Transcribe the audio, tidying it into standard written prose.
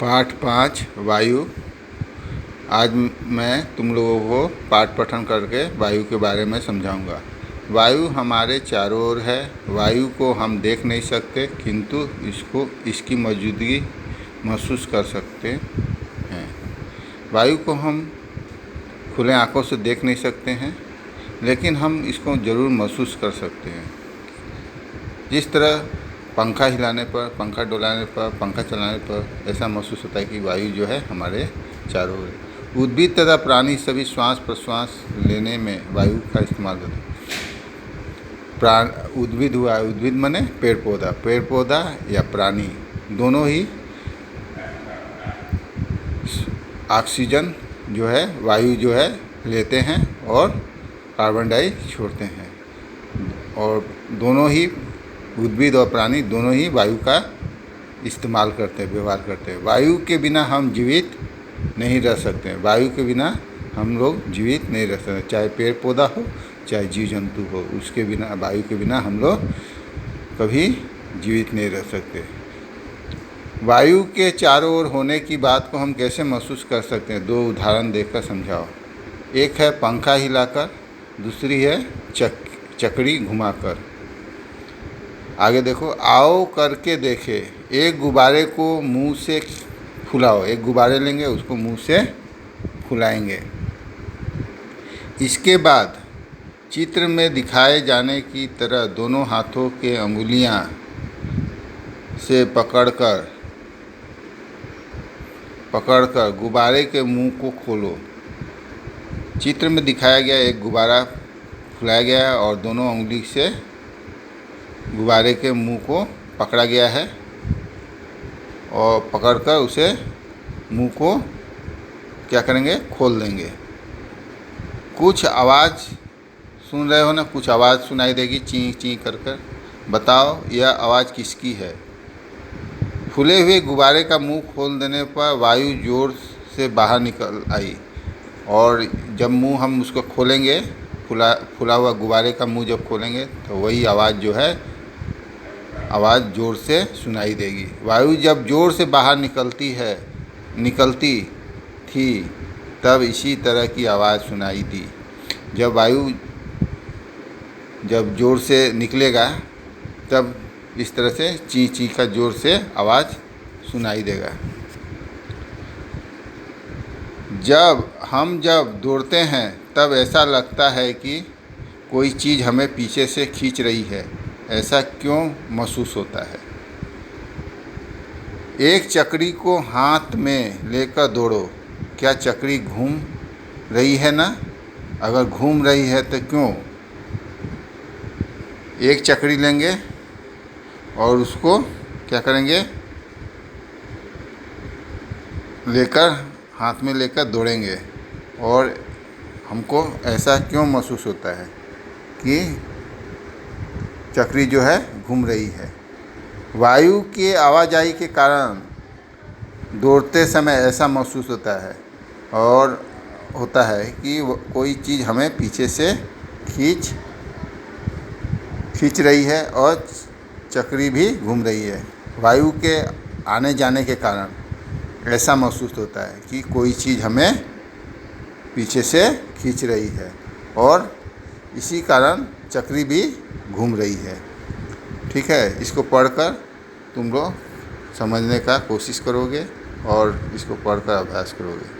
पाठ 5 वायु। आज मैं तुम लोगों को पाठ पठन करके वायु के बारे में समझाऊंगा। वायु हमारे चारों ओर है। वायु को हम देख नहीं सकते, किंतु इसकी मौजूदगी महसूस कर सकते हैं। वायु को हम खुले आँखों से देख नहीं सकते हैं, लेकिन हम इसको ज़रूर महसूस कर सकते हैं। जिस तरह पंखा हिलाने पर, पंखा डुलाने पर, पंखा चलाने पर ऐसा महसूस होता है कि वायु जो है हमारे चारों ओर है। उद्भिद तथा प्राणी सभी श्वास प्रश्वास लेने में वायु का इस्तेमाल होता है। उद्भिद हुआ, उद्भिद माने पेड़ पौधा, पेड़ पौधा या प्राणी दोनों ही ऑक्सीजन जो है, वायु जो है लेते हैं और कार्बन डाई छोड़ते हैं। और दोनों ही उद्भिद और प्राणी दोनों ही वायु का इस्तेमाल करते हैं, व्यवहार करते हैं। वायु के बिना हम जीवित नहीं रह सकते। वायु के बिना हम लोग जीवित नहीं रह सकते, चाहे पेड़ पौधा हो, चाहे जीव जंतु हो, उसके बिना, वायु के बिना हम लोग कभी जीवित नहीं रह सकते। वायु के चारों ओर होने की बात को हम कैसे महसूस कर सकते हैं? दो उदाहरण देकर समझाओ। एक है पंखा हिलाकर, दूसरी है चक्री घुमाकर। आगे देखो, आओ करके देखे। एक गुब्बारे को मुंह से फुलाओ। एक गुब्बारे लेंगे, उसको मुंह से फुलाएंगे। इसके बाद चित्र में दिखाए जाने की तरह दोनों हाथों के अंगुलियां से पकड़कर गुब्बारे के मुंह को खोलो। चित्र में दिखाया गया एक गुब्बारा फुलाया गया है और दोनों उंगली से गुब्बारे के मुंह को पकड़ा गया है और पकड़कर उसे मुंह को क्या करेंगे? खोल देंगे। कुछ आवाज़ सुन रहे हो ना? कुछ आवाज़ सुनाई देगी, ची ची कर। बताओ यह आवाज़ किसकी है? फूले हुए गुब्बारे का मुंह खोल देने पर वायु जोर से बाहर निकल आई, और जब मुंह हम उसको खोलेंगे, फुला हुआ गुब्बारे का मुंह जब खोलेंगे तो वही आवाज़ जो है, आवाज़ ज़ोर से सुनाई देगी। वायु जब ज़ोर से बाहर निकलती थी तब इसी तरह की आवाज़ सुनाई दी। जब वायु जब ज़ोर से निकलेगा तब इस तरह से ची ची का ज़ोर से आवाज़ सुनाई देगा। जब दौड़ते हैं तब ऐसा लगता है कि कोई चीज़ हमें पीछे से खींच रही है। ऐसा क्यों महसूस होता है? एक चक्री को हाथ में लेकर दौड़ो। क्या चक्री घूम रही है ना? अगर घूम रही है तो क्यों? एक चक्री लेंगे और उसको क्या करेंगे? हाथ में लेकर दौड़ेंगे। और हमको ऐसा क्यों महसूस होता है कि चक्री जो है घूम रही है? वायु के आवाजाही के कारण दौड़ते समय ऐसा महसूस होता है कि कोई चीज़ हमें पीछे से खींच रही है और चक्री भी घूम रही है। वायु के आने जाने के कारण ऐसा महसूस होता है कि कोई चीज़ हमें पीछे से खींच रही है और इसी कारण चक्री भी घूम रही है। ठीक है, इसको पढ़कर तुम लोग समझने का कोशिश करोगे और इसको पढ़कर अभ्यास करोगे।